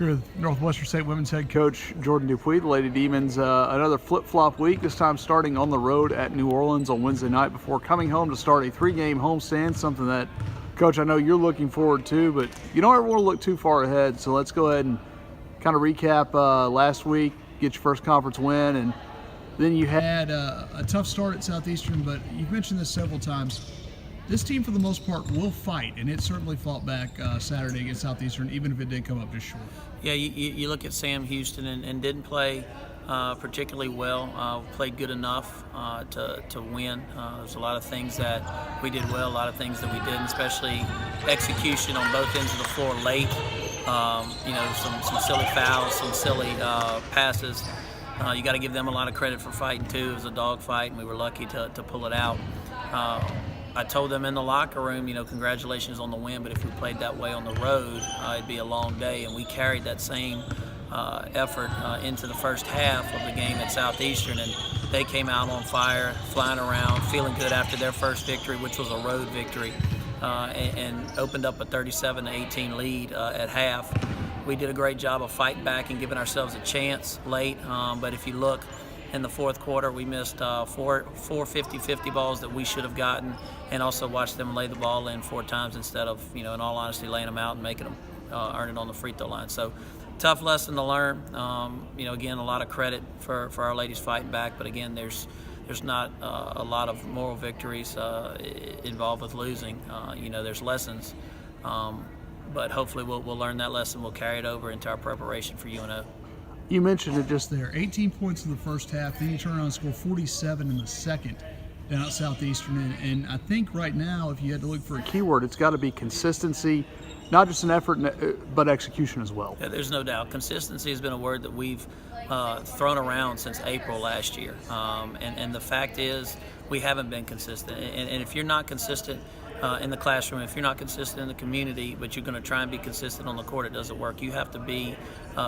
Here with Northwestern State women's head coach Jordan Dupuy. The Lady Demons, another flip-flop week, this time starting on the road at New Orleans on Wednesday night before coming home to start a 3-game homestand, something that, Coach, I know you're looking forward to, but you don't ever want to look too far ahead, so let's go ahead and kind of recap last week, get your first conference win, and then you had a tough start at Southeastern, but you've mentioned this several times. This team, for the most part, will fight, and it certainly fought back Saturday against Southeastern, even if it did come up just short. Yeah, you look at Sam Houston and didn't play particularly well, played good enough to win. There's a lot of things that we did well, a lot of things that we didn't, especially execution on both ends of the floor late. Some silly fouls, some silly passes. You got to give them a lot of credit for fighting too. It was a dog fight, and we were lucky to pull it out. I told them in the locker room, congratulations on the win, but if we played that way on the road, it'd be a long day. And we carried that same effort into the first half of the game at Southeastern, and they came out on fire, flying around, feeling good after their first victory, which was a road victory, and opened up a 37-18 lead at half. We did a great job of fighting back and giving ourselves a chance late, but if you look, in the fourth quarter, we missed four 50-50 balls that we should have gotten, and also watched them lay the ball in 4 times instead of, in all honesty, laying them out and making them earn it on the free throw line. So, tough lesson to learn. Again, a lot of credit for our ladies fighting back, but again, there's not a lot of moral victories involved with losing. There's lessons, but hopefully we'll learn that lesson. We'll carry it over into our preparation for UNO. You mentioned it just there, 18 points in the first half, then you turn around and score 47 in the second down at Southeastern. And I think right now, if you had to look for a keyword, it's got to be consistency, not just an effort, but execution as well. Yeah, there's no doubt. Consistency has been a word that we've thrown around since April last year. And the fact is, we haven't been consistent. And if you're not consistent in the classroom, if you're not consistent in the community, but you're going to try and be consistent on the court, it doesn't work. You have to be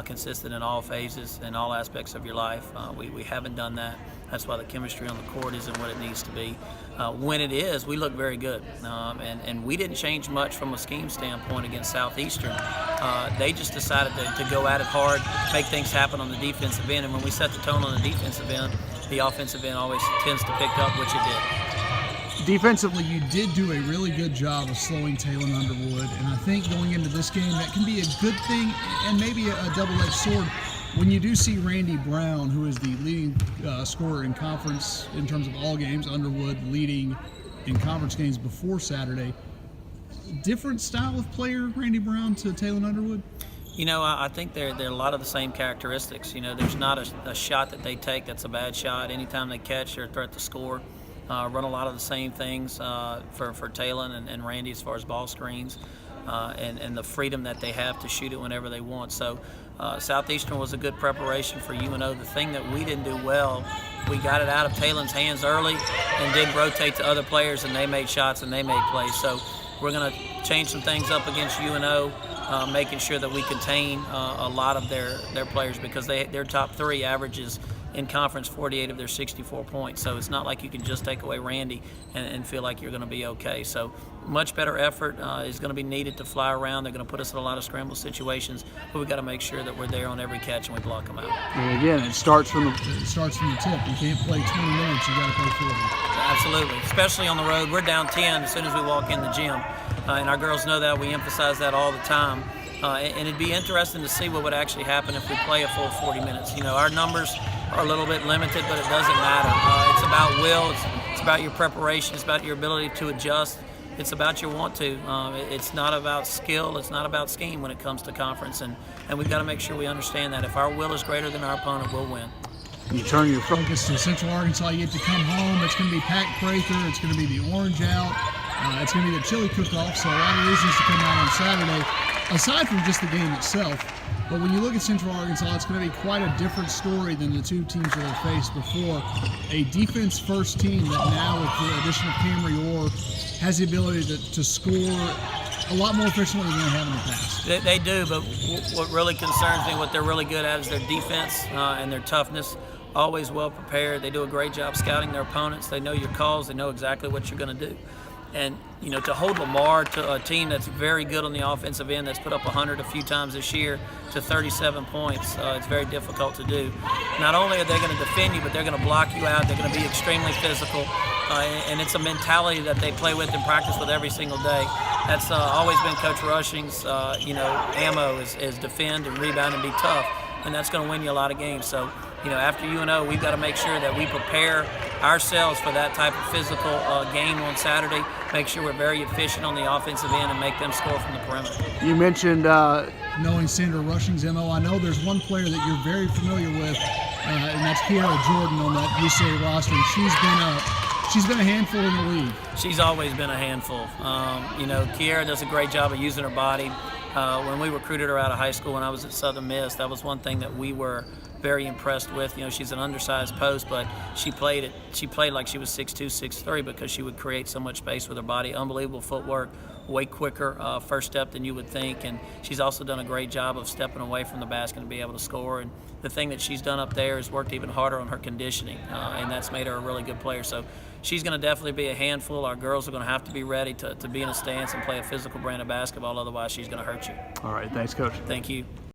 consistent in all phases and all aspects of your life. We haven't done that. That's why the chemistry on the court isn't what it needs to be. When it is, we look very good. And we didn't change much from a scheme standpoint against Southeastern. They just decided to go at it hard, make things happen on the defensive end. And when we set the tone on the defensive end, the offensive end always tends to pick up, which it did. Defensively, you did do a really good job of slowing Taylor Underwood, and I think going into this game, that can be a good thing and maybe a double-edged sword. When you do see Randy Brown, who is the leading scorer in conference in terms of all games, Underwood leading in conference games before Saturday, different style of player, Randy Brown to Taylor Underwood? I think they're a lot of the same characteristics. There's not a shot that they take that's a bad shot. Anytime they catch, they're a threat to score. Run a lot of the same things for Taylor and Randy as far as ball screens and the freedom that they have to shoot it whenever they want. So Southeastern was a good preparation for UNO. The thing that we didn't do well, we got it out of Taylor's hands early and did rotate to other players, and they made shots and they made plays. So we're going to change some things up against UNO, making sure that we contain a lot of their players, because their top 3 averages in conference 48 of their 64 points. So it's not like you can just take away Randy and feel like you're going to be okay. So much better effort is going to be needed to fly around. They're going to put us in a lot of scramble situations, but we've got to make sure that we're there on every catch and we block them out. And again, it starts from the tip. You can't play 20 minutes, you got to play 40. Absolutely, especially on the road. We're down 10 as soon as we walk in the gym, and our girls know that. We emphasize that all the time. And it'd be interesting to see what would actually happen if we play a full 40 minutes. Our numbers are a little bit limited, but it doesn't matter. It's about will, it's about your preparation, it's about your ability to adjust, it's about your want to. It's not about skill, it's not about scheme when it comes to conference, and we've got to make sure we understand that. If our will is greater than our opponent, we'll win. You turn your focus to Central Arkansas, you get to come home, it's going to be Pack Breaker, it's going to be the Orange Out, it's going to be the Chili Cook-Off, so a lot of reasons to come out on Saturday, aside from just the game itself. But when you look at Central Arkansas, it's going to be quite a different story than the 2 teams that have faced before. A defense-first team that now, with the addition of Camry Orr, has the ability to score a lot more efficiently than they have in the past. They do, but what really concerns me, what they're really good at, is their defense and their toughness. Always well prepared. They do a great job scouting their opponents. They know your calls. They know exactly what you're going to do. And to hold Lamar, to a team that's very good on the offensive end, that's put up 100 a few times this year, to 37 points, it's very difficult to do. Not only are they going to defend you, but they're going to block you out. They're going to be extremely physical, and it's a mentality that they play with and practice with every single day. That's always been Coach Rushing's ammo is defend and rebound and be tough, and that's going to win you a lot of games. So after UNO, we've got to make sure that we prepare ourselves for that type of physical game on Saturday, make sure we're very efficient on the offensive end and make them score from the perimeter. You mentioned knowing Sandra Rushing's MO. I know there's one player that you're very familiar with, and that's Kiara Jordan on that UCA roster. And she's been a handful in the league. She's always been a handful. Kiara does a great job of using her body. When we recruited her out of high school when I was at Southern Miss, that was one thing that we were very impressed with. She's an undersized post, but she played like she was 6'2", 6'3", because she would create so much space with her body. Unbelievable footwork, way quicker first step than you would think, and she's also done a great job of stepping away from the basket and be able to score. And the thing that she's done up there is worked even harder on her conditioning, and that's made her a really good player. So she's going to definitely be a handful. Our girls are going to have to be ready to be in a stance and play a physical brand of basketball, otherwise she's going to hurt you. All right, thanks, Coach. Thank you.